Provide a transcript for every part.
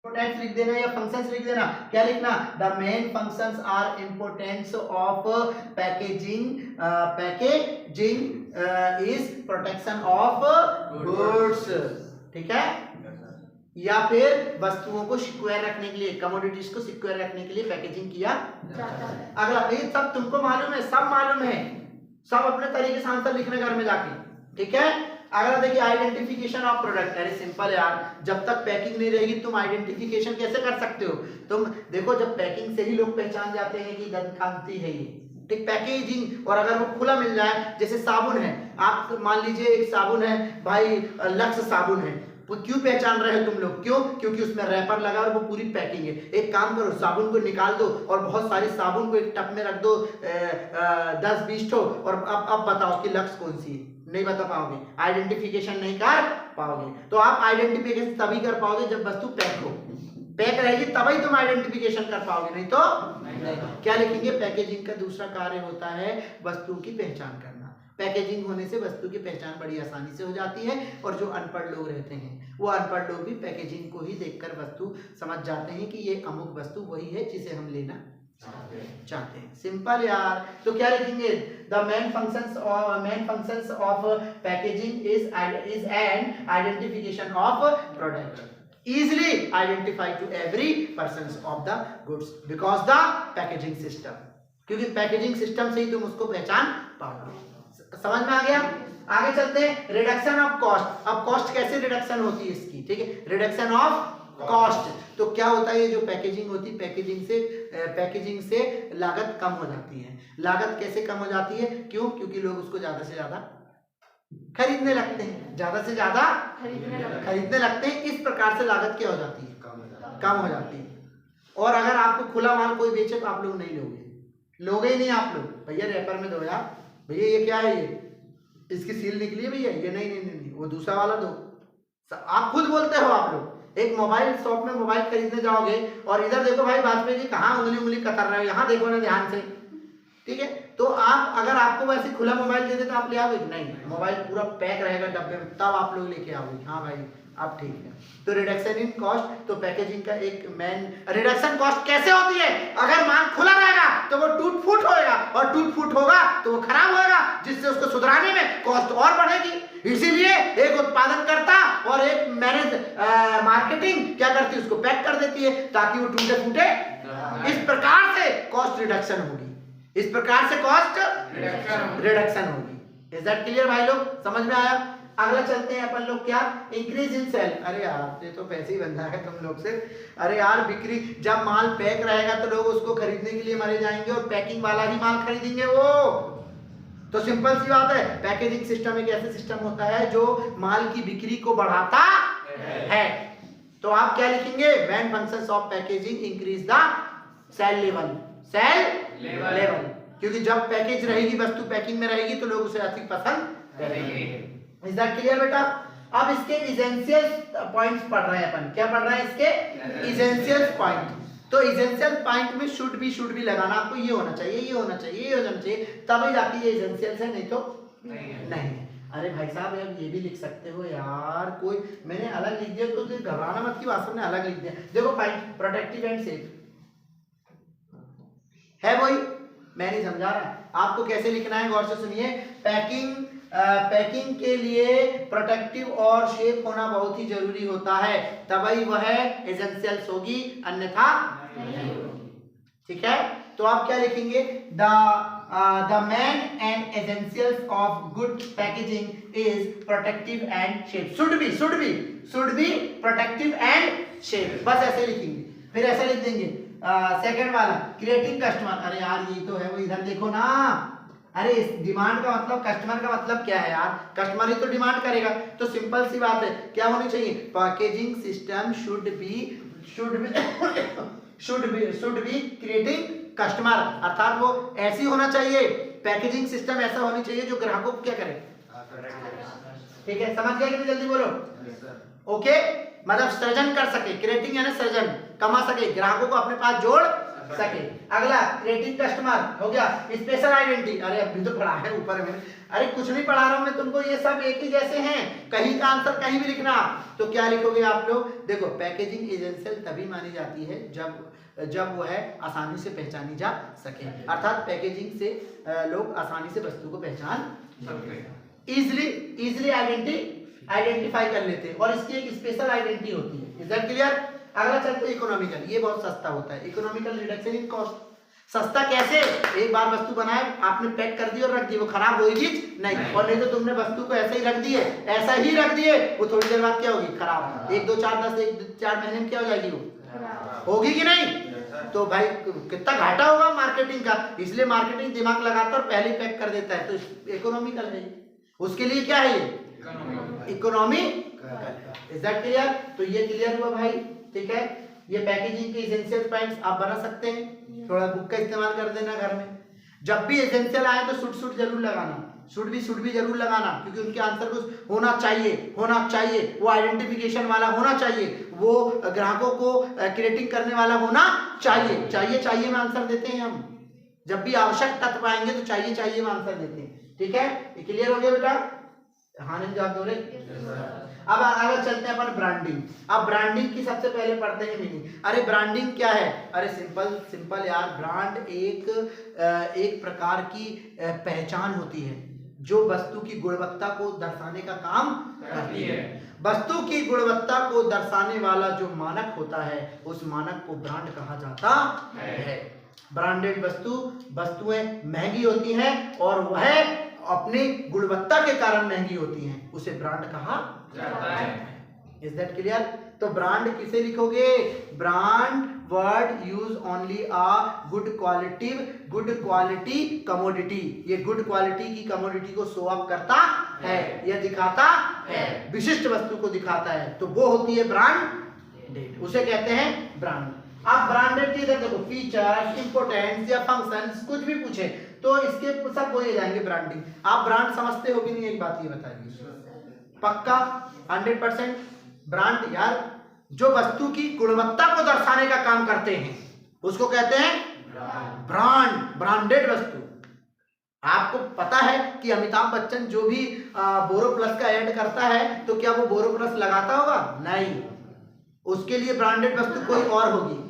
Importance लिख देना या फंक्शंस लिख देना। क्या लिखना? The main functions are importance of packaging is protection of goods. ठीक है, या फिर वस्तुओं को सिक्योर रखने के लिए, कमोडिटीज को सिक्योर रखने के लिए पैकेजिंग किया जाता है। अगला, ये सब तुमको मालूम है, सब मालूम है, सब अपने तरीके से आंसर लिखने घर में जाके। ठीक है, अगला देखिए आइडेंटिफिकेशन ऑफ प्रोडक्ट। अरे सिंपल यार, जब तक पैकिंग नहीं रहेगी तुम आइडेंटिफिकेशन कैसे कर सकते हो? तुम देखो, जब पैकिंग से ही लोग पहचान जाते हैं कि दंत कांति है ये। ठीक, पैकेजिंग, और अगर वो खुला मिल जाए, जैसे साबुन है, आप मान लीजिए एक साबुन है भाई, लक्स साबुन है, वो क्यों पहचान रहे हो तुम लोग? क्यों? क्योंकि उसमें रैपर लगा और वो पूरी पैकिंग है। एक काम करो, साबुन को निकाल दो और बहुत सारी साबुन को एक टब में रख दो, 10-20 ठो, और अब बताओ कि लक्स कौन सी है? नहीं बता पाओगे, आइडेंटिफिकेशन नहीं कर पाओगे। तो आप आइडेंटिफिकेशन तभी कर पाओगे जब वस्तु पैक हो, पैक रहेगी तभी तुम आइडेंटिफिकेशन कर पाओगे, नहीं तो नहीं। क्या लिखेंगे? पैकेजिंग का दूसरा कार्य होता है वस्तु की पहचान करना। पैकेजिंग होने से वस्तु की पहचान बड़ी आसानी से हो जाती है, और जो अनपढ़ लोग रहते हैं वो अनपढ़ लोग भी पैकेजिंग को ही देखकर वस्तु समझ जाते हैं कि ये अमुक वस्तु वही है जिसे हम लेना चाहते हैं। सिंपल यार। तो क्या लिखेंगे? The main functions of packaging is an identification of product, easily identified to every persons of the goods because the packaging system, क्योंकि पैकेजिंग सिस्टम से ही तुम उसको पहचान पाओगे। समझ में आ गया? आगे चलते हैं, रिडक्शन ऑफ कॉस्ट। अब कॉस्ट कैसे रिडक्शन होती है इसकी? ठीक है, रिडक्शन ऑफ कॉस्ट। तो क्या होता है, ये जो पैकेजिंग होती है, पैकेजिंग से लागत कम हो जाती है। लागत कैसे कम हो जाती है? क्यों? क्योंकि लोग उसको ज्यादा से ज्यादा खरीदने लगते हैं, ज्यादा से ज्यादा खरीदने लगते हैं। इस प्रकार से लागत क्या हो जाती है? कम हो जाती है। और अगर आपको खुला माल कोई बेचे तो आप लोग नहीं लोगे ही नहीं आप लोग। भैया रैपर में दो यार, भैया ये क्या है, ये इसकी सील निकली है भैया, ये नहीं, वो दूसरा वाला दो। आप खुद बोलते हो, आप लोग एक मोबाइल शॉप में मोबाइल खरीदने जाओगे और इधर देखो भाई वाजपेयी जी कहाँ उंगली कतर रहे हो, यहाँ देखो ना ध्यान से। ठीक है, तो आप, अगर आपको वैसे खुला मोबाइल दे दे तो आप ले आओगे? नहीं, मोबाइल पूरा पैक रहेगा डब्बे में, तब आप लोग लेके आओगे। हाँ भाई अब ठीक है। तो रिडक्शन इन कॉस्ट, तो पैकेजिंग का एक मेन रिडक्शन कॉस्ट कैसे होती है? अगर माल खुला रहेगा तो वो टूट फूट होएगा, और टूट फूट होगा तो वो खराब होएगा, जिससे उसको सुधराने में कॉस्ट और बढ़ेगी। इसीलिए एक उत्पादन करता और एक मैनेज मार्केटिंग क्या करती है? उसको पैक कर देती है ताकि वो टूटे फूटे। इस प्रकार से कॉस्ट रिडक्शन होगी, इस प्रकार से कॉस्ट रिडक्शन होगी। इज दैट क्लियर भाई लोग? समझ में आया? अगला चलते हैं अपन लोग, क्या? Increase in sale. अरे यार ये तो पैसे ही बंधा है तुम लोग से। अरे यार बिक्री, जब माल पैक रहेगा तो लोग उसको खरीदने के लिए मरे जाएंगे और पैकिंग वाला ही माल खरीदेंगे वो। तो सिंपल सी बात है, पैकेजिंग सिस्टम एक ऐसे सिस्टम होता है जो माल की बिक्री को बढ़ाता है। तो आप क्या लिखेंगे? Main functions of packaging increase the sale level, क्योंकि जब पैकेज रहेगी, वस्तु पैकिंग में रहेगी तो लोग उसे अधिक पसंद करेंगे। इज दैट क्लियर बेटा? अब इसके इसेंशियल पॉइंट्स पढ़ रहे हैं अपन। क्या पढ़ रहे हैं? इसके इसेंशियल पॉइंट। तो इसेंशियल पॉइंट में शुड बी लगाना आपको, ये होना चाहिए, ये होना चाहिए, ये होना चाहिए, तभी जाके ये इसेंशियल है, नहीं तो नहीं। अरे भाई साहब यार ये भी लिख सकते हो यार, कोई मैंने अलग लिख दिया तो घबराना मत की बात, ने अलग लिख दिया। देखो पॉइंट प्रोटेक्टिव एंड सेफ है, वही मैं नहीं समझा रहा, आपको कैसे लिखना है गौर से सुनिए। पैकिंग के लिए प्रोटेक्टिव और शेप होना बहुत ही जरूरी होता है, तभी वह एसेंशियल्स होगी, अन्यथा नहीं होगी। ठीक है, तो आप क्या लिखेंगे? The main and essentials of good packaging is protective and shape. Should be protective and shape, बस ऐसे लिखेंगे। फिर ऐसा लिख देंगे सेकंड वाला, क्रिएटिंग कस्टमर। अरे यार ये तो है, वो इधर देखो ना। अरे इस डिमांड का मतलब, कस्टमर का मतलब क्या है यार? कस्टमर ही तो डिमांड करेगा। तो सिंपल सी बात है, क्या होनी चाहिए? Packaging system should be creating customer, अर्थात वो ऐसी होना चाहिए, पैकेजिंग सिस्टम ऐसा होनी चाहिए जो ग्राहकों को क्या करे। ठीक है, समझ गए कि जल्दी बोलो? ओके, मतलब सृजन कर सके, क्रिएटिंग यानी सृजन, कमा सके, ग्राहकों को अपने पास जोड़ सके। अगला क्रिएटिव कस्टमर हो गया। स्पेशल आइडेंटिटी, अरे अभी तो पढ़ा है ऊपर में, अरे कुछ नहीं पढ़ा रहा हूं मैं तुमको, ये सब एक ही जैसे हैं, कहीं का आंसर कहीं भी लिखना। तो क्या लिखोगे आप लोग, देखो पैकेजिंग एसेंशियल तभी मानी जाती है जब वो है आसानी से पहचानी जा सके, अर्थात पैकेजिंग से लोग आसानी से वस्तु को पहचान सकते, इजिली आइडेंटिफाई कर लेते हैं, और इसकी एक स्पेशल आइडेंटिटी होती है। Is that clear? अगला चलते इकोनॉमिकल, ये बहुत सस्ता होता है। इकोनॉमिकल रिडक्शन इन कॉस्ट, सस्ता कैसे? एक बार वस्तु बनाए आपने, पैक कर दी और रख दी, वो खराब होगी नहीं, और नहीं तो तुमने वस्तु को ऐसे ही रख दिए, ऐसा ही रख दिए, वो थोड़ी देर बाद क्या होगी, खराब। 1 2 4 10 1 4 महीने में क्या हो जाएगी, वो होगी कि नहीं? तो भाई कितना घाटा होगा मार्केटिंग का, इसलिए मार्केटिंग दिमाग लगाता और पहले ही पैक कर देता है। तो इकोनॉमिकल है, उसके लिए क्या है, इकोनॉमी। Is that clear? तो ये क्लियर हुआ भाई, ठीक है। ये पैकेजिंग के एसेंशियल पॉइंट्स आप बना सकते हैं, थोड़ा बुक का इस्तेमाल कर देना घर में। जब भी एसेंशियल आए तो शुड जरूर लगाना, शुड भी जरूर लगाना, क्योंकि उनके आंसर कुछ होना चाहिए, वो आइडेंटिफिकेशन वाला होना चाहिए, वो ग्राहकों को क्रिएटिंग करने वाला होना चाहिए में आंसर देते हैं हम। जब भी आवश्यक तत्व पाएंगे तो चाहिए में आंसर देते हैं, ठीक है। ये क्लियर हो गया बेटा? हाँ नहीं जवाब दो रे। अब आगे चलते हैं अपन ब्रांडिंग। अब ब्रांडिंग की सबसे पहले पढ़ते हैं मीनिंग। अरे ब्रांडिंग क्या है? अरे सिंपल यार, ब्रांड एक प्रकार की पहचान होती है जो वस्तु की गुणवत्ता को दर्शाने का काम करती है। वस्तु की गुणवत्ता को दर्शाने वाला जो मानक होता है, उस मानक को ब्रांड कहा जाता है। ब्रांडेड वस्तुएं महंगी होती हैं और वह अपनी गुणवत्ता के कारण महंगी होती हैं, उसे ब्रांड कहा जाता है। Is that clear? तो ब्रांड किसे लिखोगे? Brand word use only a good quality commodity. ये गुड क्वालिटी की कमोडिटी को शो अप करता है, यह दिखाता है, विशिष्ट वस्तु को दिखाता है, तो वो होती है ब्रांड, उसे कहते हैं ब्रांड। आप ब्रांडेड की इधर देखो, फीचर्स, इंपोर्टेंस या फंक्शंस कुछ भी पूछे तो इसके सब बोले जाएंगे ब्रांडिंग। आप ब्रांड समझते हो कि नहीं, एक बात ये बताइए। पक्का 100%? ब्रांड यार जो वस्तु की गुणवत्ता को दर्शाने का काम करते हैं उसको कहते हैं ब्रांड, ब्रांडेड वस्तु। आपको पता है कि अमिताभ बच्चन जो भी बोरोप्लस का ऐड करता है तो क्या वो बोरोप्लस लगाता होगा? नहीं, उसके लिए ब्रांडेड वस्तु कोई और होगी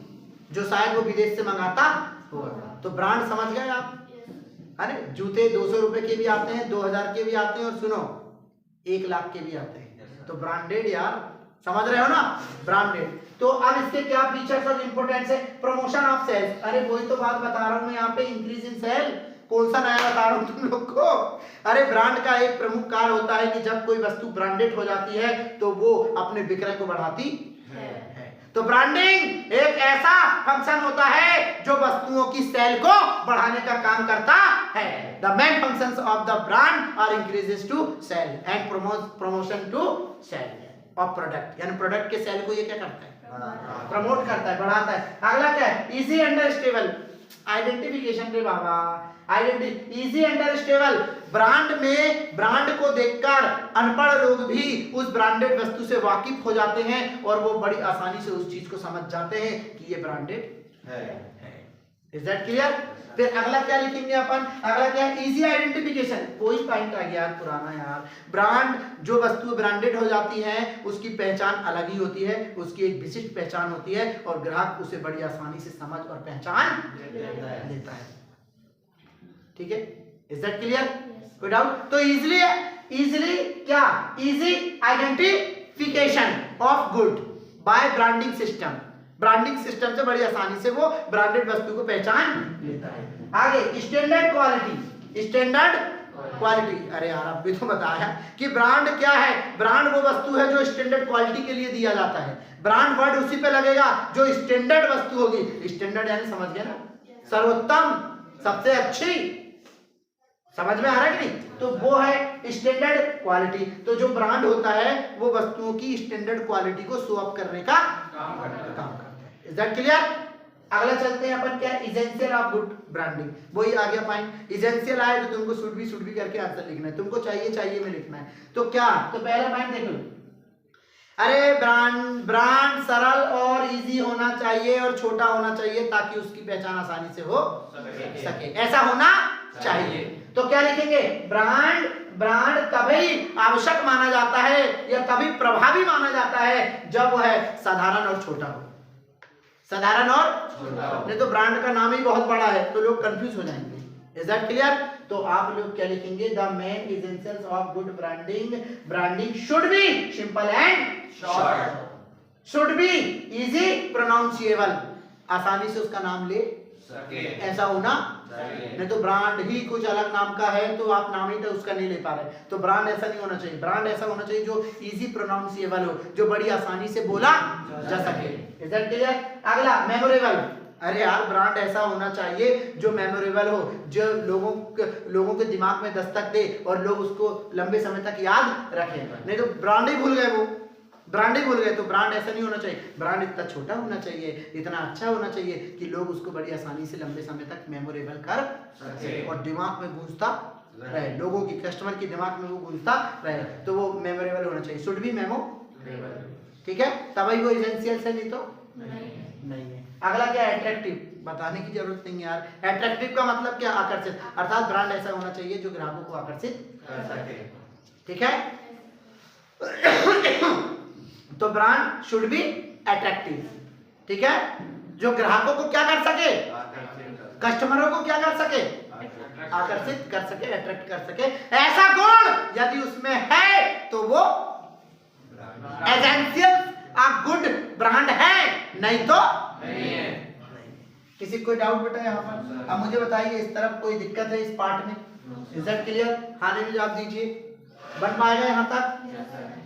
जो शायद वो विदेश से मंगाता होगा। तो ब्रांड समझ गए आप? अरे जूते 200 रुपए के भी आते हैं, 2000 के भी आते हैं, और सुनो 1 लाख के भी आते हैं। तो ब्रांडेड यार, समझ रहे हो ना, ब्रांडेड। तो अब इसके क्या फीचर्स और इंपोर्टेंस है? प्रमोशन ऑफ सेल्स, अरे वही तो बात बता रहा हूं मैं यहाँ पे, इंक्रीज इन सेल। कौन सा नया बता रहा हूं तुम लोग को? अरे ब्रांड का एक प्रमुख कार्य होता है कि जब कोई वस्तु ब्रांडेड हो जाती है तो वो अपने विक्रय को बढ़ाती है। तो ब्रांडिंग एक ऐसा फंक्शन होता है जो वस्तुओं की सेल को बढ़ाने का काम करता है। The main functions of the brand are increases to sale and promotion to sale of product, यानी प्रोडक्ट के सेल को ये क्या करता है? प्रमोट करता है, बढ़ाता है। अगला क्या है? Easy understandable identification. रे बाबा, आइडेंटिटी इजी अंडरस्टेबल, ब्रांड को देखकर अनपढ़ लोग भी उस ब्रांडेड वस्तु से वाकिफ हो जाते हैं और वो बड़ी आसानी से उस चीज को समझ जाते हैं कि ये ब्रांडेड है। Is that clear? फिर अगला क्या लिखेंगे अपन? अगला क्या है? Easy identification. कोई पॉइंट आ गया यार पुराना यार। ब्रांड, जो वस्तु ब्रांडेड हो जाती है उसकी पहचान अलग ही होती है, उसकी एक विशिष्ट पहचान होती है और ग्राहक उसे बड़ी आसानी से समझ और पहचान लेता है। ठीक है? Is that clear? कोई डाउट? तो इजीली क्या? Easy identification of good by branding system. Branding system से बड़ी आसानी से वो ब्रांडेड वस्तु को पहचान लेता है। आगे स्टैंडर्ड क्वालिटी। अरे यार अब भी तो बताया कि ब्रांड क्या है? ब्रांड वो वस्तु है जो स्टैंडर्ड क्वालिटी के लिए दिया जाता है। ब्रांड वर्ड उसी पे लगेगा जो स्टैंडर्ड वस्तु होगी। स्टैंडर्ड यानी समझ गए ना, सर्वोत्तम, सबसे अच्छी। समझ में आ रहा है कि नहीं? तो वो है स्टैंडर्ड क्वालिटी। तो जो ब्रांड होता है वो वस्तुओं की स्टैंडर्ड क्वालिटी को शो अप करने का काम करता है। Is that clear? अगला चलते हैं अपन, क्या? Essential of good branding. वही आ गया पॉइंट। एसेंशियल आए तो तुमको शुड भी करके आंसर लिखना है, तुमको चाहिए में लिखना है। तो क्या? तो पहला पॉइंट देख लो, अरे ब्रांड सरल और इजी होना चाहिए और छोटा होना चाहिए ताकि उसकी पहचान आसानी से हो सके, ऐसा होना चाहिए। तो क्या लिखेंगे? ब्रांड तभी आवश्यक माना जाता है या तभी प्रभावी माना जाता है जब वह साधारण और छोटा हो। साधारण और छोटा हो, नहीं तो ब्रांड का नाम ही बहुत बड़ा है तो लोग कंफ्यूज हो जाएंगे। Is that clear? तो आप लोग क्या लिखेंगे? The main essentials of good branding should be simple and short, should be easy pronounceable, आसानी से उसका नाम ले सके, ऐसा होना। नहीं तो ब्रांड ही कुछ अलग नाम का है तो आप नाम ही तो उसका नहीं ले पा रहे, तो ब्रांड ऐसा नहीं होना चाहिए। ब्रांड ऐसा होना चाहिए जो इजी प्रोनाउंसिएबल हो, जो बड़ी आसानी से बोला जा सके। Is that clear? अगला मेमोरेबल। अरे यार ब्रांड ऐसा होना चाहिए जो मेमोरेबल हो, जो लोगों के दिमाग में दस्तक दे और लोग उसको लंबे समय तक याद रखें। नहीं तो ब्रांड ही भूल गए, वो ब्रांड ही भूल गए। तो ब्रांड ऐसा नहीं होना चाहिए। ब्रांड इतना छोटा होना चाहिए, इतना अच्छा होना चाहिए कि लोग उसको बड़ी आसानी से लंबे समय तक मेमोरेबल कर सके और दिमाग में गूंजता रहे, लोगों की, कस्टमर के दिमाग में वो गूंजता रहे, तो वो मेमोरेबल होना चाहिए। शुड बी मेमोरेबल, ठीक है? तभी वो एसेंशियल्स है, नहीं तो नहीं है। अगला क्या है? अट्रैक्टिव। बताने की जरूरत नहीं है यार। अट्रैक्टिव का मतलब क्या? आकर्षित, अर्थात ब्रांड ऐसा होना चाहिए जो ग्राहकों को आकर्षित कर सके, ठीक है? तो ब्रांड शुड बी अट्रैक्टिव, ठीक है? जो ग्राहकों को क्या कर सके? कस्टमरों को क्या कर सके? आकर्षित कर सके, अट्रैक्ट कर सके। ऐसा गुण यदि उसमें है तो वो एसेंशियल गुड ब्रांड है, नहीं तो नहीं है। किसी कोई डाउट बेटा यहाँ पर? अब मुझे बताइए इस तरफ कोई दिक्कत है इस पार्ट में? Is that clear? हाँ में जवाब दीजिए। बन पाएगा यहाँ तक?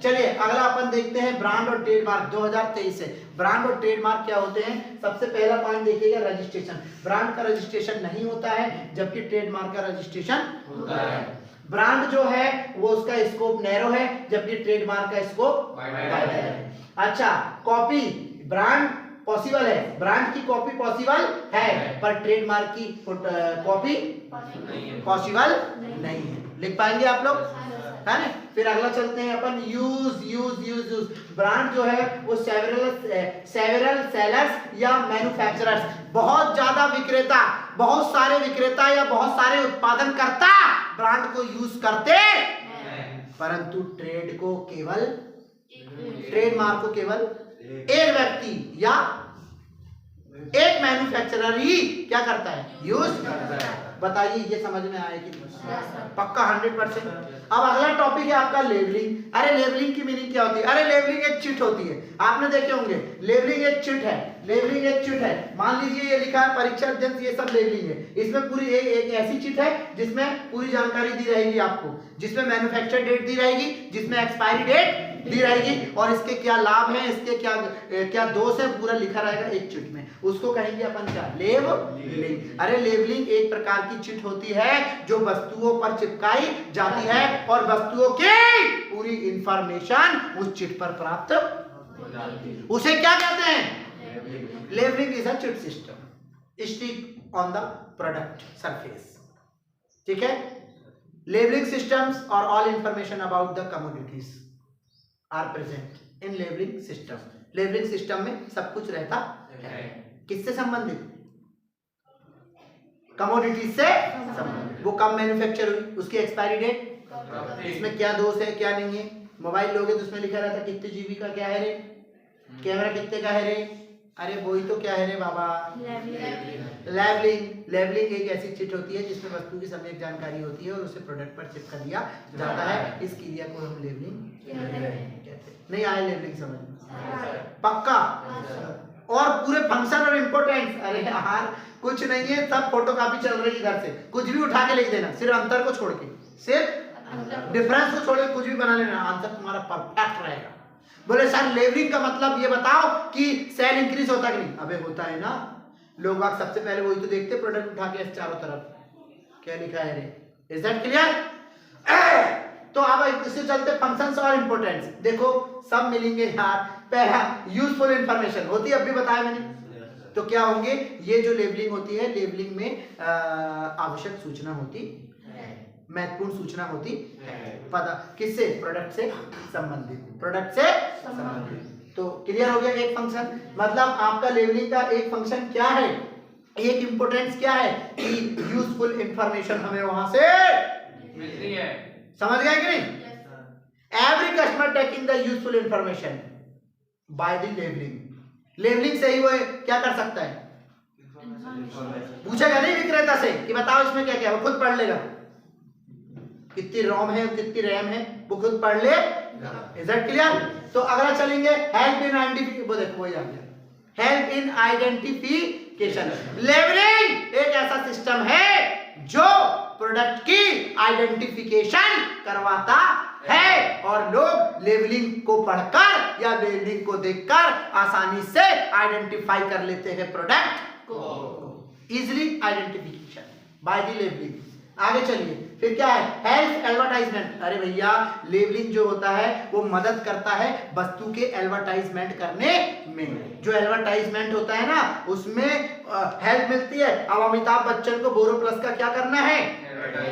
चलिए अगला अपन देखते हैं ब्रांड और ट्रेडमार्क 2023 से। ब्रांड और ट्रेडमार्क क्या होते हैं? सबसे पहला पॉइंट देखिएगा, रजिस्ट्रेशन। ब्रांड का रजिस्ट्रेशन नहीं होता है जबकि ट्रेडमार्क का रजिस्ट्रेशन होता है। ब्रांड जो है वो उसका स्कोप नैरो है जबकि ट्रेडमार्क का स्कोप वाइड है। अच्छा, कॉपी ब्रांड पॉसिबल है, ब्रांड की कॉपी पॉसिबल है पर ट्रेडमार्क की कॉपी पॉसिबल नहीं है। लिख पाएंगे आप लोग? है ना? फिर अगला चलते हैं अपन यूज। ब्रांड जो है वो सेवरल सेलर्स या मैन्युफैक्चरर्स, बहुत ज्यादा विक्रेता, बहुत सारे विक्रेता या बहुत सारे उत्पादन करता ब्रांड को यूज करते, परंतु ट्रेडमार्क को केवल एक व्यक्ति या एक मैन्युफैक्चरर ही क्या करता है? यूज करता है। बताइए ये समझ में आएगी? पक्का 100%। अब अगला टॉपिक है आपका लेबलिंग। अरे लेबलिंग की मीनिंग क्या होती है? अरे लेबलिंग एक चिट होती है, आपने देखे होंगे। लेबलिंग एक चिट है, लेबलिंग एक चिट है। मान लीजिए ये लिखा है परीक्षा एजेंट, ये सब लेबलिंग है। इसमें पूरी एक ऐसी चिट है जिसमें पूरी जानकारी दी रहेगी आपको, जिसमें मैन्युफैक्चर डेट दी रहेगी, जिसमें एक्सपायरी डेट दी रहेगी और इसके क्या लाभ हैं, इसके क्या दोष है, पूरा लिखा रहेगा एक चिट में। उसको कहेंगे अपन क्या? लेबलिंग। अरे लेबलिंग एक प्रकार की चिट होती है जो वस्तुओं पर चिपकाई जाती है और वस्तुओं की पूरी इंफॉर्मेशन उस चिट पर प्राप्त हो जाती है। उसे क्या कहते हैं? Labelling is a chit system stick on the product surface, ठीक है? लेबलिंग सिस्टम्स और all information about the commodities are present in labelling system. Labelling system में सब कुछ रहता है। किससे संबंधित? कमोडिटीज से संबंधित। वो कब मैन्युफैक्चर हुई, उसकी एक्सपायरी डेट, इसमें क्या दोष है क्या नहीं है। मोबाइल लोगे तो उसमें लिखा रहता कितने जीबी का क्या है रे, कैमरा कितने का है रे। अरे वही तो क्या है रे बाबा, लेबलिंग एक ऐसी चिट होती है जिसमें वस्तु की सम्यक जानकारी होती है और उसे प्रोडक्ट पर चिपका दिया जाता है। इस क्रिया को हम लेबलिंग कहते हैं। नहीं आया लेबलिंग समझ में? पक्का? और पूरे फंक्शन और इंपोर्टेंस, अरे यार कुछ नहीं है, सब फोटोकॉपी चल रही है इधर से, कुछ भी उठा के लिख देना, सिर्फ अंतर को छोड़ के, सिर्फ डिफरेंस को छोड़ के कुछ भी बना लेना, आंसर तुम्हारा परफेक्ट रहेगा। बोले सर लेबलिंग का मतलब ये बताओ कि सेल इंक्रीज होता कि नहीं? अबे होता है ना। लोग बाग सबसे पहले वही तो देखते प्रोडक्ट उठा के चारों तरफ क्या लिखा है रे। Is that clear? तो अब इससे चलते फंक्शंस और इंपोर्टेंस। देखो सब मिलेंगे यार। पहला यूजफुल इंफॉर्मेशन होती है, अभी बताया मैंने। तो क्या होंगे? ये जो लेबलिंग होती है, लेबलिंग में आवश्यक सूचना होती है, महत्वपूर्ण सूचना होती है। पता किससे? प्रोडक्ट से संबंधित, प्रोडक्ट से संबंधित। तो क्लियर हो गया एक फंक्शन, मतलब आपका लेवलिंग का एक फंक्शन क्या है, एक इंपोर्टेंस क्या है कि यूजफुल इंफॉर्मेशन हमें वहां से मिलती है। समझ गए कि नहीं? Every customer taking the useful information by the levelling. Levelling से ही वो क्या कर सकता है, पूछेगा नहीं विक्रेता से कि बताओ इसमें क्या क्या, वो खुद पढ़ लेगा। कितनी रोम है कितनी रैम है वो खुद पढ़ ले। Is that clear? तो अगला चलेंगे हेल्प इन आइडेंटिफिकेशन, वो देखो वही आ गया, हेल्प इन आइडेंटिफिकेशन। लेवलिंग एक ऐसा सिस्टम है जो प्रोडक्ट की आइडेंटिफिकेशन करवाता है और लोग लेवलिंग को पढ़कर या लेवलिंग को देखकर आसानी से आइडेंटिफाई कर लेते हैं प्रोडक्ट को, easily identification by the levelling. आगे चलिए फिर क्या है, हेल्प एडवर्टाइजमेंट। अरे भैया लेवलिंग जो होता है वो मदद करता है वस्तु के एडवर्टाइजमेंट करने में। जो एडवर्टाइजमेंट होता है ना उसमें हेल्प मिलती है। अब अमिताभ बच्चन को बोरोप्लस का क्या करना है,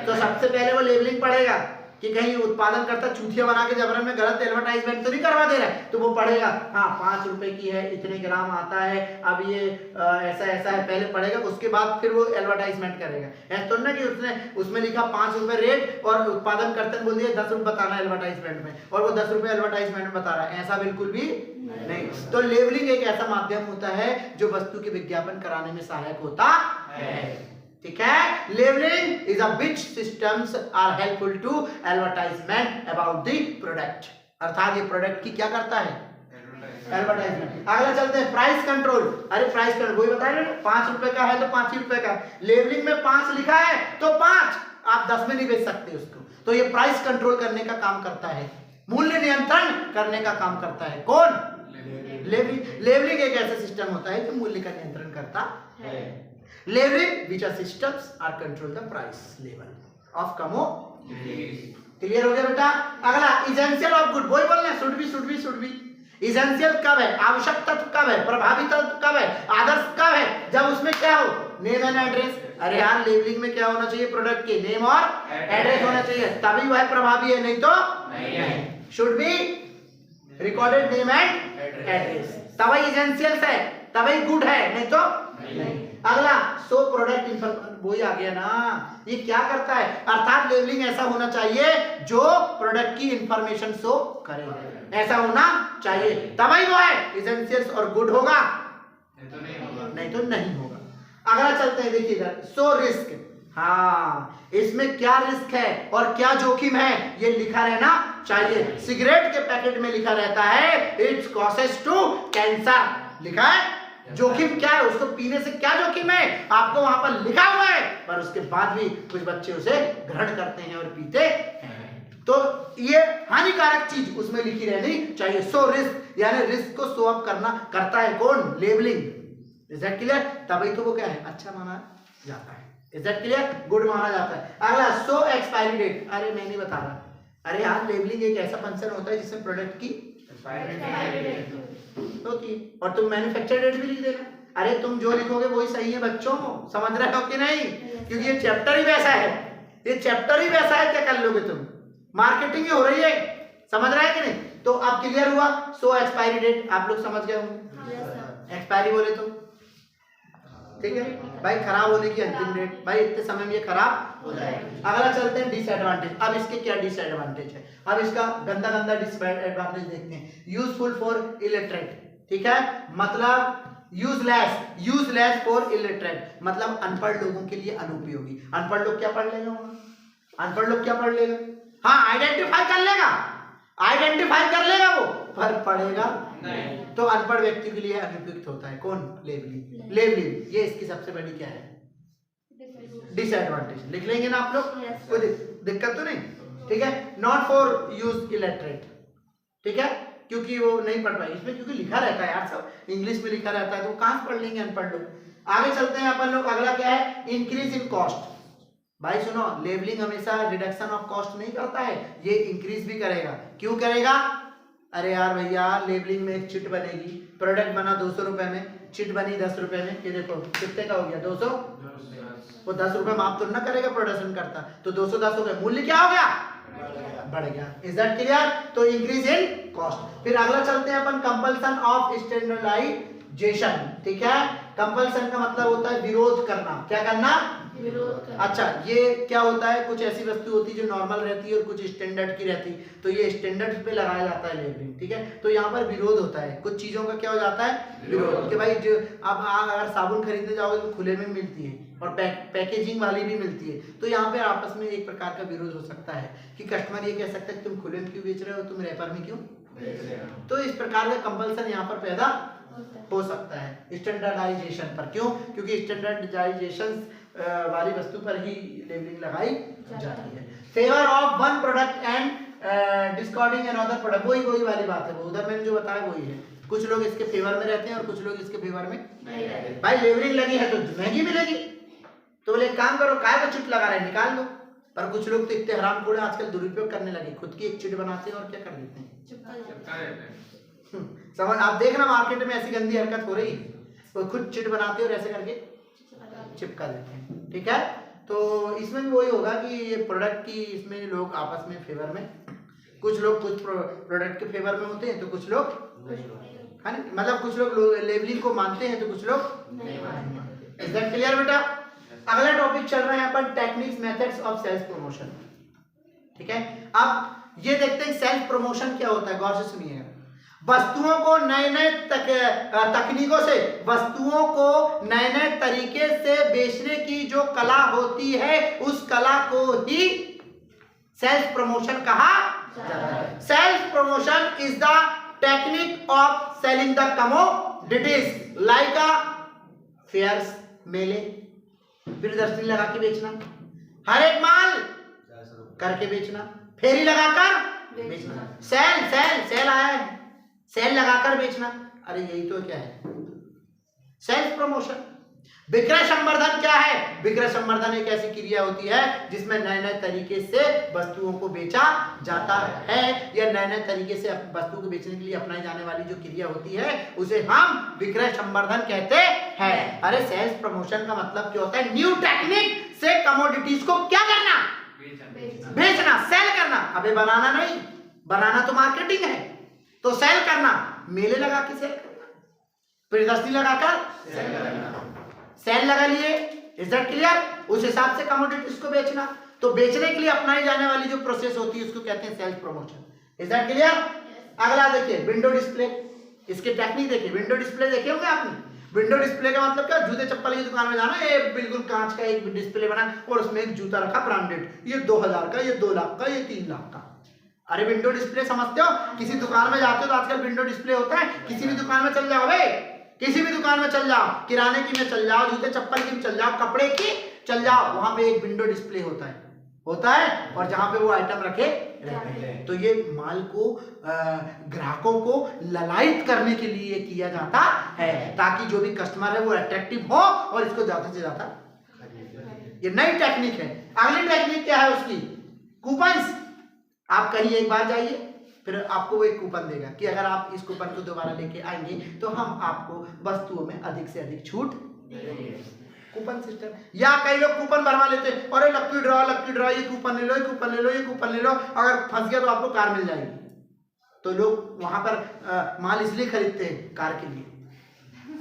तो सबसे पहले वो लेवलिंग पढ़ेगा कि कहीं उत्पादनकर्ता चूतिया बना के जबरन में गलत एडवर्टाइजमेंट तो नहीं करवा दे रहा है, तो वो पढ़ेगा हाँ 5 रुपए की है, इतने ग्राम आता है, अब ये ऐसा ऐसा है, पहले पढ़ेगा उसके बाद फिर वो एडवर्टाइजमेंट करेगा। ऐसा तो ना कि उसने उसमें लिखा 5 रुपए रेट और उत्पादनकर्ता ने बोल दिया 10 रुपए बताना एडवर्टाइजमेंट में और वो 10 रुपए एडवर्टाइजमेंट में बता रहा है, ऐसा बिल्कुल भी नहीं। तो लेवलिंग एक ऐसा माध्यम होता है जो वस्तु के विज्ञापन कराने में सहायक होता है। ठीक है, levelling is a which systems are helpful to advertisement about the product, अर्थात ये प्रोडक्ट की क्या करता है, एडवर्टाइजमेंट। अगला चलते हैं प्राइस कंट्रोल। अरे प्राइस कंट्रोल वही बताया ना, 5 रुपए का है तो 5 ही रुपए का, लेवलिंग में 5 लिखा है तो 5, आप 10 में नहीं बेच सकते उसको। तो ये प्राइस कंट्रोल करने का काम करता है, मूल्य नियंत्रण करने का काम करता है। कौन? लेवलिंग। लेवलिंग एक ऐसा सिस्टम होता है जो मूल्य का नियंत्रण करता है। Leveling which are systems are control the price level of commodities. Clear हो गया बेटा? अगला essential of good, वही बोलना है should be। essential कब है, आवश्यक तत्व कब है, प्रभावी तत्व कब है, आदर्श कब है, जब उसमें क्या हो, नेम एंड एड्रेस। अरे यार लेवलिंग में क्या होना चाहिए, प्रोडक्ट के नेम और एड्रेस होना चाहिए, तभी वह प्रभावी है, नहीं तो नहीं। Should be recorded name and address, तभी essentials है, तभी गुड है, नहीं तो नहीं। अगला सो प्रोडक्ट इंफॉर्मेशन, वही आ गया ना, ये क्या करता है, अर्थात लेवलिंग ऐसा होना चाहिए जो प्रोडक्ट की इंफॉर्मेशन शो करे, ऐसा होना चाहिए, तभी वो है एसेंशियल्स और गुड होगा, नहीं तो नहीं होगा। अगला चलते हैं, देखिए इधर सो रिस्क। हाँ, इसमें क्या रिस्क है और क्या जोखिम है ये लिखा रहना चाहिए। सिगरेट के पैकेट में लिखा रहता है इट्स कॉजेस टू कैंसर, लिखा है, जोखिम क्या है, उसको पीने से क्या जोखिम है आपको वहां पर लिखा हुआ है, पर उसके बाद भी कुछ बच्चे उसे ग्रहण करते हैं और पीते हैं। तो ये हानिकारक चीज उसमें लिखी रहनी चाहिए। सो रिस्क यानी रिस्क को शो अप करना करता है कौन, लेवलिंग। Is that clear? तभी तो वो क्या है, अच्छा माना जाता है। Is that clear? गुड माना जाता है। अगला सो एक्सपायरी डेट। अरे मैं नहीं बता रहा, अरे यार लेवलिंग एक ऐसा फंक्शन होता है जिसमें प्रोडक्ट की एक्सपायरी डेट होती है और तुम मैन्युफैक्चर डेट भी लिख देना। अरे तुम जो लिखोगे वही सही है बच्चों, समझ रहे हो कि नहीं? क्योंकि ये चैप्टर ही वैसा है, ये चैप्टर ही वैसा है, क्या कर लोगे तुम, मार्केटिंग ही हो रही है, समझ रहे हैं कि नहीं? तो अब क्लियर हुआ, सो एक्सपायरी डेट आप लोग समझ गए होंगे। एक्सपायरी बोले तो ठीक है भाई, खराब होने की अंतिम डेट, भाई इतने समय में ये खराब हो जाएगा। अगला चलते हैं डिसएडवांटेज। अब इसके क्या डिसएडवांटेज है, अब इसका गंदा गंदा डिसएडवांटेज देखते हैं। यूजफुल फॉर इलिटरेट, ठीक है, मतलब यूजलेस फॉर इलिटरेट, मतलब अनपढ़ लोगों के लिए अनुपयोगी। अनपढ़ लोग क्या पढ़ लेगा, अनपढ़ लोग क्या पढ़ लेगा, हाँ आइडेंटिफाई कर लेगा वो, पर पढ़ेगा नहीं। तो अनपढ़ व्यक्ति के लिए अनुपयुक्त होता है कौन, लेवलिंग। लेवलिंग ये इसकी सबसे बड़ी क्या है, डिसएडवांटेज। लिख लेंगे ना आप लोग, कोई दिक्कत तो नहीं, ठीक है। नॉट फॉर यूज इलिटरेट, ठीक है, क्योंकि वो नहीं पढ़ पाए इसमें, क्योंकि लिखा रहता है यार, सब इंग्लिश में लिखा रहता है, तो कहां से पढ़ लेंगे अनपढ़ लोग। आगे चलते हैं अपन लोग, अगला क्या है, इंक्रीज इन कॉस्ट। भाई सुनो, लेवलिंग हमेशा रिडक्शन ऑफ कॉस्ट नहीं करता है, ये इंक्रीज भी करेगा। क्यों करेगा, अरे यार भैया लेवलिंग में एक चिट बनेगी, प्रोडक्ट बना 200 रुपए में, चिट बनी 10 रुपए में, ये देखो कितने का हो गया, 200। वो 10 रुपए माफ तो ना करेगा प्रोडक्शन करता, तो 210 हो गया, मूल्य क्या हो गया, बढ़ गया। Is that clear? तो इंक्रीज इन कॉस्ट। फिर अगला चलते हैं अपन, कंपल्सन ऑफ स्टैंडर्डाइजेशन। ठीक है, कंपल्सन का मतलब होता है विरोध करना। क्या करना? विरोध करना। अच्छा, ये क्या होता है, कुछ ऐसी वस्तु होती है जो नॉर्मल रहती है और कुछ स्टैंडर्ड की रहती है, तो ये स्टैंडर्ड पे लगाया जाता है लेबलिंग। ठीक है, तो यहाँ पर विरोध होता है, कुछ चीजों का क्या हो जाता है, विरोध। कि भाई जो अब अगर साबुन खरीदने जाओगे तो खुले में मिलती है और पैकेजिंग वाली भी मिलती है, तो यहाँ पे आपस में एक प्रकार का विरोध हो सकता है कि कस्टमर ये कह सकता है कि तुम खुले में क्यों बेच रहे हो, तुम रैपर में क्यों बेच रहे हो। तो इस प्रकार का कंपल्सन यहाँ पर पैदा हो सकता है स्टैंडर्डाइजेशन पर। क्यों? क्योंकि स्टैंडर्डाइजेशन वाली वस्तु पर ही लेबलिंग लगाई जाती है। Favour of one product and discarding another product, वही वाली बात है, वो उधर मैंने जो बताया वही है। कुछ लोग इसके फेवर में रहते हैं और कुछ लोग इसके फेवर में नहीं रहते। भाई लेबलिंग लगी है तो महंगी मिलेगी, तो बोले एक काम करो, काय का चिट लगा रहे हैं निकाल लो। पर कुछ लोग तो इतने हरामखोर आजकल दुरुपयोग करने लगे, खुद की एक चिट बनाते हैं और क्या कर देते हैं, समझ। आप देखना मार्केट में ऐसी गंदी हरकत हो रही है, वो खुद चिट बनाते हैं और ऐसे करके चिपका देते हैं। ठीक है, तो इसमें भी वही होगा कि ये प्रोडक्ट की, इसमें लोग आपस में फेवर में, कुछ लोग कुछ प्रोडक्ट के फेवर में होते हैं तो कुछ लोग है ना, मतलब कुछ लोग लेबलिंग को मानते हैं तो कुछ लोग नहीं मानते। इज दैट क्लियर बेटा? अगला टॉपिक चल रहा है अपन techniques methods of self promotion. ठीक है, अब ये देखते हैं सेल्फ प्रमोशन क्या होता है, गौर से सुनिएगा। वस्तुओं को नए नए तकनीकों से, वस्तुओं को नए नए तरीके से बेचने की जो कला होती है, उस कला को ही सेल्फ प्रमोशन कहा जाता है। Self promotion is the technique of selling the commodities like fairs, मेले, प्रदर्शनी लगा के बेचना, हर एक माल करके बेचना, फेरी लगाकर बेचना, सेल सेल सेल आया है, सेल लगाकर बेचना। अरे यही तो क्या है सेल्फ प्रमोशन। विक्रय संवर्धन क्या है? विक्रय संवर्धन एक ऐसी क्रिया होती है जिसमें नए नए तरीके से वस्तुओं को बेचा जाता है, या नए नए तरीके से वस्तु को बेचने के लिए अपनाई जाने वाली जो क्रिया होती है उसे हम विक्रय संवर्धन कहते हैं। अरे सेल्स प्रमोशन का मतलब क्या होता है? न्यू टेक्निक से कमोडिटीज को क्या करना? बेचना, सेल करना। अबे बनाना नहीं, बनाना तो मार्केटिंग है, तो सेल करना, मेले लगा के सेल करना, प्रदर्शनी लगाकर सेल करना, सेल लगा लिए। Is that clear? उस हिसाब से कमोडिटीज को बेचना, तो बेचने के लिए अपनाई जाने वाली जो प्रोसेस होती है उसको कहते हैं self promotion. Is that clear? अगला देखिए विंडो डिस्प्ले, इसके टेक्निक देखिए। विंडो डिस्प्ले देखे होंगे आपने। विंडो डिस्प्ले का मतलब क्या? जूते चप्पल की दुकान में जाना, ये बिल्कुल कांच का एक डिस्प्ले बना और उसमें एक जूता रखा ब्रांडेड, ये 2000 का, ये 2 लाख का, ये 3 लाख का। अरे विंडो डिस्प्ले समझते हो? किसी दुकान में जाते हो तो आजकल विंडो डिस्प्ले होता है। किसी भी दुकान में चल जाओ भाई, किसी भी दुकान में चल जाओ, किराने की में चल जाओ, जूते चप्पल की में चल जाओ, कपड़े की चल जाओ, वहां पे एक विंडो डिस्प्ले होता है और जहां पे वो आइटम रखे रहते हैं। तो ये माल को ग्राहकों को ललायित करने के लिए किया जाता है, ताकि जो भी कस्टमर है वो अट्रैक्टिव हो और इसको ज्यादा से ज्यादा। ये नई टेक्निक है। अगली टेक्निक क्या है उसकी? कूपन्स। आप कहीं एक बार जाइए, फिर आपको वो एक कूपन देगा कि अगर आप इस कूपन को दोबारा लेके आएंगे तो हम आपको वस्तुओं में अधिक से अधिक छूट देंगे। Coupon system. या कई लोग कूपन बनवा लेते हैं, अरे लक्की ड्रॉ, ये कूपन ले लो, ये कूपन ले लो, ये कूपन ले लो, अगर फंस गया तो आपको कार मिल जाएगी। तो लोग वहां पर माल इसलिए खरीदते हैं कार के लिए।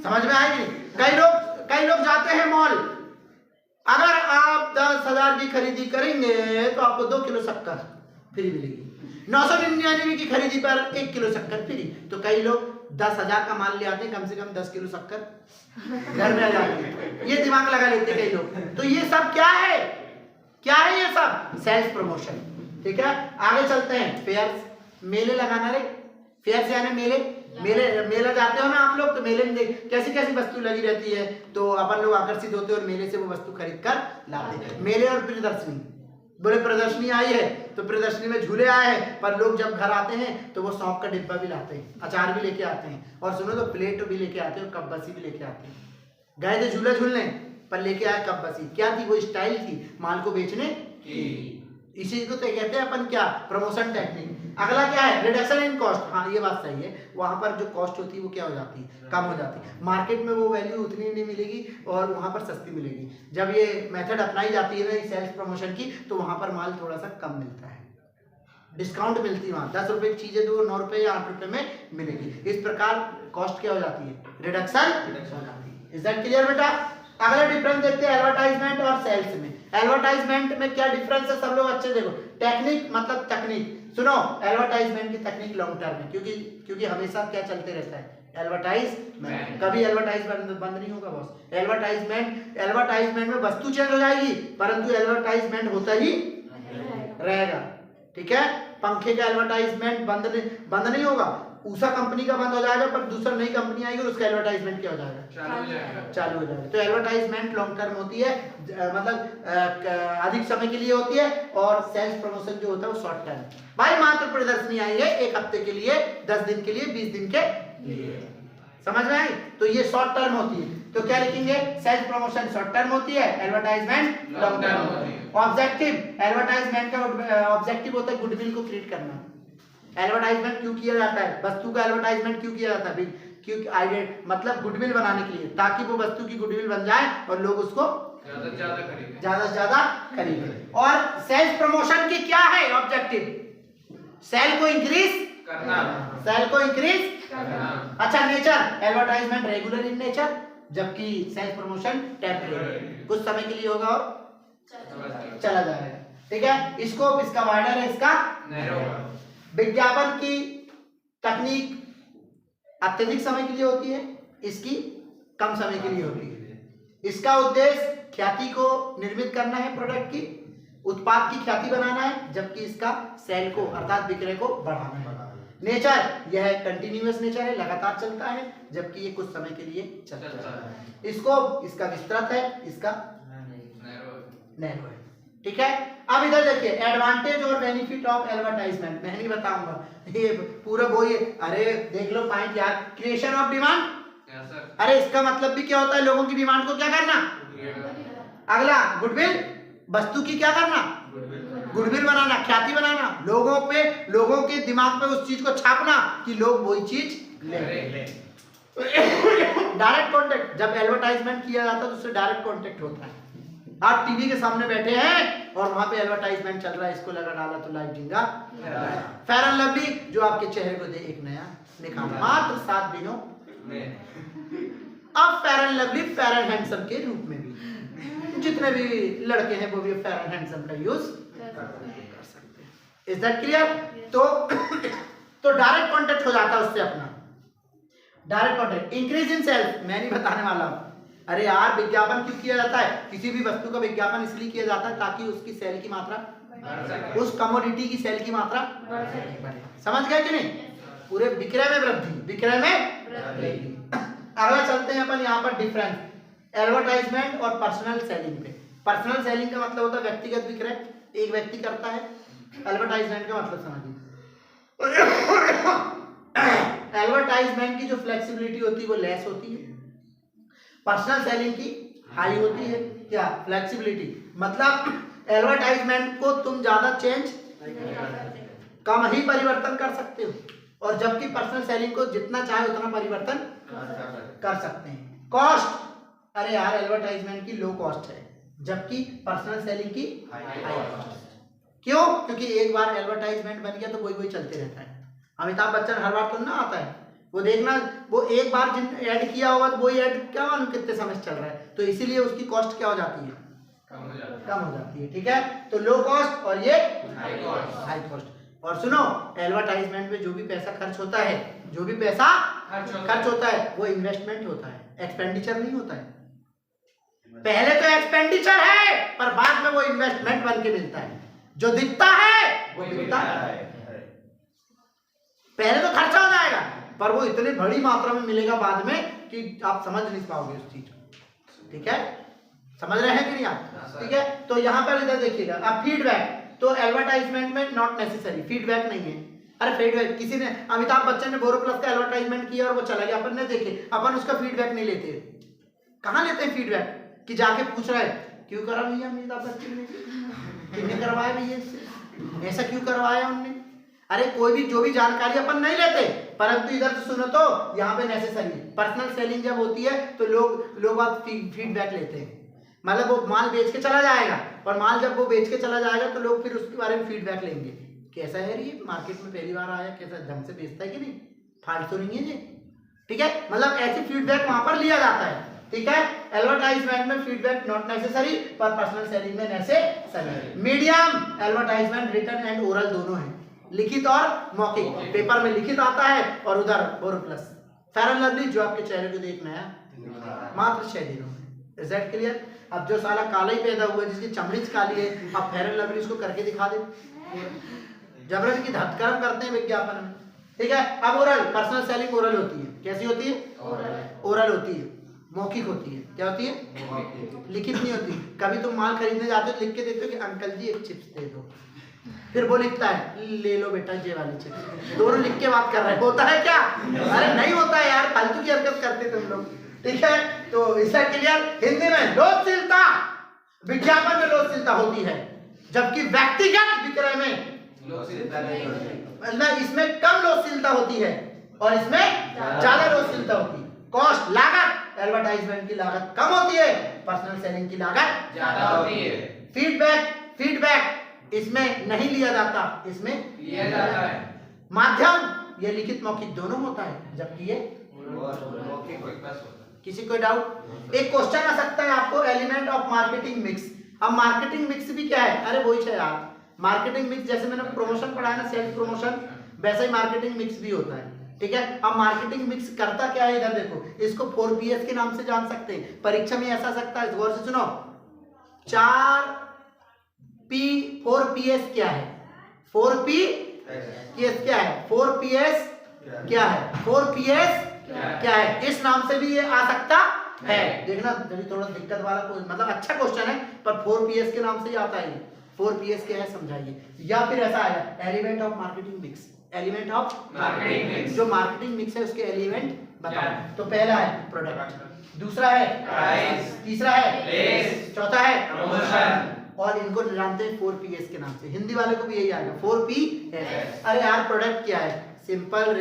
समझ में आएगी? कई लोग जाते हैं मॉल, अगर आप 10,000 की खरीदी करेंगे तो आपको 2 किलो शक्कर फ्री मिलेगी, 999 की खरीदी पर 1 किलो शक्कर फ्री। तो कई लोग 10,000 का माल ले आते हैं, कम से कम 10 किलो शक्कर घर में आ जाती है। ये दिमाग लगा लेते हैं कई लोग। तो ये सब क्या है? ये सब सेल्स प्रमोशन। ठीक है, आगे चलते हैं। फेयर्स, मेले लगाना रे। फेयर्स यानी मेला जाते हो ना आप लोग, तो मेले में देख कैसी कैसी वस्तु लगी रहती है, तो अपन लोग आकर्षित होते हैं और मेले से वो वस्तु खरीद कर लाते हैं। मेले और प्रदर्शनी। बोले प्रदर्शनी आई है तो प्रदर्शनी में झूले आए हैं, पर लोग जब घर आते हैं तो वो सौंफ का डिब्बा भी लाते हैं, अचार भी लेके आते हैं, और सुनो तो प्लेट भी लेके आते हैं और कप बसी भी लेके आते हैं। गए थे झूला झूलने, पर लेके आए कप बसी। क्या थी? वो स्टाइल थी माल को बेचने की। इसी को तो कहते हैं अपन क्या? Promotion technique. अगला क्या है? Reduction in cost. हाँ, ये बात सही है। वहां पर जो कॉस्ट होती है वो क्या हो जाती है? कम हो जाती है। मार्केट में वो वैल्यू उतनी नहीं मिलेगी और वहां पर सस्ती मिलेगी। जब ये मेथड अपनाई जाती है ना सेल्स प्रमोशन की, तो वहां पर माल थोड़ा सा कम मिलता है। डिस्काउंट मिलती है वहाँ। 10 रुपए की चीजें जो 9 रुपए या 8 रुपए में मिलेगी। इस प्रकार कॉस्ट क्या हो जाती है, रिडक्शन हो जाती है। इज दैट क्लियर बेटा? अगला डिफरेंस देखते हैं एडवर्टाइजमेंट और सेल्स में। एडवर्टाइजमेंट में क्या डिफरेंस है, सब लोग अच्छे देखो। टेक्निक मतलब तकनीक, सुनो एडवर्टाइजमेंट की तकनीक लॉन्ग टर्म में, क्योंकि हमेशा क्या चलते रहता है, एडवर्टाइजमेंट, कभी एडवर्टाइजमेंट बंद नहीं होगा बॉस। एडवर्टाइजमेंट में वस्तु चेंज हो जाएगी परंतु एडवर्टाइजमेंट होता ही रहेगा, ठीक है। पंखे का एडवर्टाइजमेंट बंद नहीं होगा, उषा कंपनी का बंद हो जाएगा पर दूसरा नई कंपनी आएगी और उसका एडवर्टाइजमेंट क्या हो जाएगा, चालू हो जाएगा। तो एडवर्टाइजमेंट लॉन्ग टर्म होती है, मतलब अधिक समय के लिए होती है, और सेल्स प्रमोशन जो होता है वो शॉर्ट टर्म। भाई मात्र प्रदर्शनी आई है 1 हफ्ते के लिए, 10 दिन के लिए, 20 दिन के लिए, समझ में आई? तो ये शॉर्ट टर्म होती है। तो क्या लिखेंगे, सेल्स प्रमोशन शॉर्ट टर्म होती है, एडवर्टाइजमेंट लॉन्ग टर्म होती है। ऑब्जेक्टिव, एडवर्टाइजमेंट का ऑब्जेक्टिव होता है गुडविल को क्रिएट करना। एडवर्टाइजमेंट क्यों किया जाता है, वस्तु का एडवर्टाइजमेंट क्यों किया जाता है, क्योंकि आइडेंट मतलब गुडविल बनाने के लिए, ताकि वो वस्तु की गुडविल बन जाए और लोग उसको ज्यादा से ज्यादा खरीदें। और सेल्स प्रमोशन की क्या है ऑब्जेक्टिव, सेल को इंक्रीज करना, सेल को इंक्रीज करना। अच्छा, nature, advertisement regular in nature, जबकि सेल्स प्रमोशन टेम्परेरी, कुछ समय के लिए होगा और चला जाएगा, ठीक है। स्कोप इसका वाइडर है, इसका नैरो। विज्ञापन की तकनीक अत्यधिक समय के लिए होती है, इसकी कम समय के लिए होती है। इसका उद्देश्य ख्याति को निर्मित करना है, प्रोडक्ट की, उत्पाद की ख्याति बनाना है, जबकि इसका सेल को अर्थात विक्रय को बढ़ाना है। नेचर, यह कंटिन्यूअस नेचर है, लगातार चलता है, जबकि ये कुछ समय के लिए चलता है। स्कोप इसका विस्तृत है, इसका नैरो है, ठीक है। अब इधर देखिए एडवांटेज और बेनिफिट ऑफ एडवर्टाइजमेंट, मैं नहीं बताऊंगा, ये पूरा वो ये, अरे देख लो पॉइंट यार। क्रिएशन ऑफ डिमांड, अरे इसका मतलब भी क्या होता है, लोगों की डिमांड को क्या करना। अगला गुडविल, वस्तु की क्या करना, गुडविल बनाना, ख्याति बनाना, लोगों के दिमाग पे उस चीज को छापना कि लोग वही चीज ले। डायरेक्ट कॉन्टेक्ट, जब एडवर्टाइजमेंट किया जाता है तो उससे डायरेक्ट कॉन्टेक्ट होता है। आप टीवी के सामने बैठे हैं और वहां पे एडवर्टाइजमेंट चल रहा है, इसको लगा डाला तो लाइव जिंगा। फेयर एंड लवली, जो आपके चेहरे को दे एक नया निखार मात्र 7 दिनों में। अब fair and lovely fair and handsome के रूप में भी जितने भी लड़के हैं वो भी फेयर एंड हैंडसम का यूज कर सकते हैं। Is that clear? तो डायरेक्ट कॉन्टेक्ट हो जाता है उससे अपना, direct contact. Increase in sales, मैं नहीं बताने वाला हूं। अरे यार, विज्ञापन क्यों किया जाता है, किसी भी वस्तु का विज्ञापन इसलिए किया जाता है ताकि उसकी सेल की मात्रा, उस कमोडिटी की सेल की मात्रा बढ़े। समझ गए कि नहीं? पूरे विक्रय में वृद्धि, विक्रय में वृद्धि। अगला चलते हैं अपन यहाँ पर डिफरेंस एडवर्टाइजमेंट और पर्सनल सेलिंग पे। पर्सनल सेलिंग का मतलब होता है व्यक्तिगत विक्रय, एक व्यक्ति करता है। एडवर्टाइजमेंट का मतलब समझिए, एडवर्टाइजमेंट की जो फ्लेक्सिबिलिटी होती है वो लेस होती है, पर्सनल सेलिंग की हाई होती है। क्या फ्लेक्सिबिलिटी मतलब एडवर्टाइजमेंट को तुम ज्यादा चेंज कम ही परिवर्तन कर सकते हो, और जबकि पर्सनल सेलिंग को जितना चाहे उतना परिवर्तन कर सकते हैं। कॉस्ट, अरे यार एडवर्टाइजमेंट की लो कॉस्ट है, जबकि पर्सनल सेलिंग की हाई कॉस्ट। क्यों? क्योंकि एक बार एडवर्टाइजमेंट बन गया तो वही चलते रहता है। अमिताभ बच्चन हर बार तो ना आता है, वो देखना, वो एक बार जिन ऐड किया होगा तो वही ऐड क्या मालूम कितने समय से चल रहा है, तो इसीलिए उसकी कॉस्ट क्या हो जाती है, कम हो जाती है, ठीक है। तो लो कॉस्ट और ये हाई कॉस्ट। और सुनो, एडवर्टाइजमेंट में जो भी पैसा खर्च होता है, जो भी पैसा खर्च होता है वो इन्वेस्टमेंट होता है, एक्सपेंडिचर नहीं होता है। पहले तो एक्सपेंडिचर है पर बाद में वो इन्वेस्टमेंट बन के मिलता है, जो दिखता है वो मिलता है। पहले तो खर्चा हो जाएगा पर वो इतने बड़ी मात्रा में मिलेगा बाद में कि आप समझ नहीं पाओगे उस चीज को, ठीक है। समझ रहे हैं कि नहीं आप? ठीक है। तो यहाँ पर इधर देखिएगा, अब फीडबैक, तो एडवर्टाइजमेंट में नॉट नेसेसरी, फीडबैक नहीं है। अरे फीडबैक, किसी ने, अमिताभ बच्चन ने बोरोप्लस का एडवर्टाइजमेंट किया और वो चला गया, अपन ने देखे, अपन उसका फीडबैक नहीं लेते। कहाँ लेते हैं फीडबैक? कि जाके पूछ रहा है क्यों करा भैया अमिताभ बच्चन ने, कितने करवाया भैया इससे, ऐसा क्यों करवाया उनने। अरे कोई भी जो भी जानकारी अपन नहीं लेते, परंतु इधर से सुनो तो यहाँ पे नेसेसरी है। पर्सनल सेलिंग जब होती है तो लोग आप फीडबैक लेते हैं, मतलब वो माल बेच के चला जाएगा, और माल जब वो बेच के चला जाएगा तो लोग फिर उसके बारे में फीडबैक लेंगे कैसा है ये, मार्केट में पहली बार आया, कैसा ढंग से बेचता है कि नहीं, फाल्ट तो नहीं है ये, ठीक है। मतलब ऐसी फीडबैक वहां पर लिया जाता है, ठीक है। एडवर्टाइजमेंट में फीडबैक नॉट नेसेसरी, पर पर्सनल सेलिंग में necessary. Medium advertisement written and oral दोनों है, लिखित और मौखिक। पेपर में लिखित आता है और उधर बोरोप्लस। फेयर एंड लवली जो आपके चेहरे को देखना है मात्र 6 दिनों में। Is that clear? अब जो साला काला ही पैदा हुआ है, जिसकी चमड़ी काली है, अब फेयर एंड लवली उसको करके दिखा दे, जबरन की धत्कर्म करते हैं विज्ञापन में, ठीक है। अब ओरल, पर्सनल सेलिंग ओरल होती है। कैसी होती है? ओरल होती है, मौखिक होती है। क्या होती है? लिखित नहीं होती। कभी तुम माल खरीदने जाते हो, लिख के देते हो कि अंकल जी एक चिप्स दे दो, फिर वो लिखता है ले लो बेटा ये वाली चिप्स, दोनों लिख के बात कर रहे हैं। होता है क्या? अरे नहीं होता है यार, फालतू की हरकत करते तुम लोग, ठीक है। तो इसका क्लियर। हिंदी में लोचशीलता, विज्ञापन में लोचशीलता होती है, जबकि व्यक्तिगत विक्रय में लोचशीलता नहीं होती। मतलब इसमें कम लोचशीलता होती है और इसमें ज्यादा लोचशीलता होती है। कॉस्ट, लागत, एडवर्टाइजमेंट की लागत कम होती है, पर्सनल सेलिंग की लागत ज्यादा होती है। फीडबैक इसमें नहीं लिया जाता, इसमें लिया जाता है। माध्यम, ये लिखित मौखिक दोनों होता है, जबकि ये मौखिक होता है। किसी को डाउट? एक क्वेश्चन आ सकता है आपको, एलिमेंट ऑफ मार्केटिंग मिक्स। अब मार्केटिंग मिक्स भी क्या है? अरे वही है यार, मार्केटिंग मिक्स जैसे मैंने प्रमोशन पढ़ाया ना, सेल्स प्रमोशन, वैसे ही मार्केटिंग मिक्स भी होता है, ठीक है। अब मार्केटिंग मिक्स करता क्या है, इधर देखो, इसको 4PS के नाम से जान सकते हैं। परीक्षा में ऐसा सकता है, गौर से सुनो। 4PS क्या है? 4PS क्या है? 4PS क्या है? 4PS क्या है? इस नाम से भी ये आ सकता है। देखना जब थोड़ा दिक्कत वाला, मतलब अच्छा क्वेश्चन है, पर 4PS के नाम से ही आता है। 4PS क्या है समझाइए। या फिर ऐसा आएगा, element of marketing mix. Element of marketing mix, जो मार्केटिंग मिक्स है उसके एलिमेंट बताओ। तो पहला है प्रोडक्ट, दूसरा है प्राइस, तीसरा है प्लेस, चौथा है प्रमोशन, और इनको जानते हैं 4PS के नाम से। हिंदी वाले को भी यही आएगा, 4PS। अरे यार प्रोडक्ट क्या है? सिंपल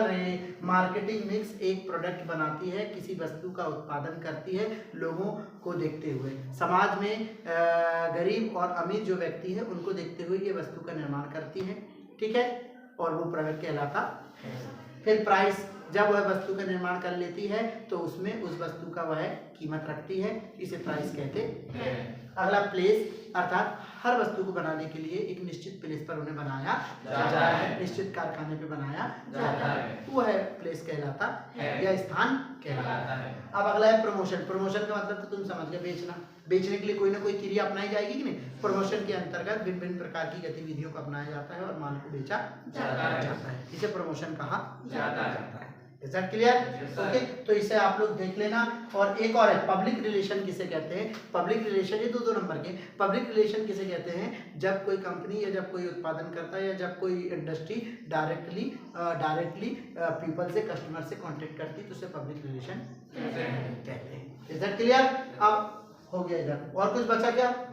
रे, मार्केटिंग मिक्स एक प्रोडक्ट बनाती है, किसी वस्तु का उत्पादन करती है, लोगों को देखते हुए, समाज में गरीब और अमीर जो व्यक्ति है उनको देखते हुए ये वस्तु का निर्माण करती है, ठीक है, और वो प्रोडक्ट कहलाता है। फिर प्राइस, जब वह वस्तु का निर्माण कर लेती है तो उसमें उस वस्तु का वह कीमत रखती है, इसे प्राइस कहते हैं। अगला प्लेस, अर्थात हर वस्तु को बनाने के लिए एक निश्चित प्लेस पर उन्हें बनाया जाता है, निश्चित कारखाने पे बनाया जाता है, वो है प्लेस कहलाता है या स्थान कहलाता है। अब अगला है प्रमोशन। प्रमोशन का मतलब तो तुम समझ गए, बेचना। बेचने के लिए कोई ना कोई क्रिया अपनाई जाएगी कि नहीं। प्रमोशन के अंतर्गत भिन्न भिन्न प्रकार की गतिविधियों को अपनाया जाता है और माल को बेचा जाता है, इसे प्रमोशन कहा जाता है। Is that clear? ओके, तो इसे आप लोग देख लेना। और एक और है पब्लिक रिलेशन, किसे कहते हैं? पब्लिक रिलेशन, ये दो नंबर के। पब्लिक रिलेशन किसे कहते हैं? जब कोई कंपनी या जब कोई उत्पादन करता है या जब कोई इंडस्ट्री डायरेक्टली पीपल से, कस्टमर से कांटेक्ट करती है तो उसे पब्लिक रिलेशन कहते हैं। Is that clear? अब हो गया इधर, और कुछ बचा क्या?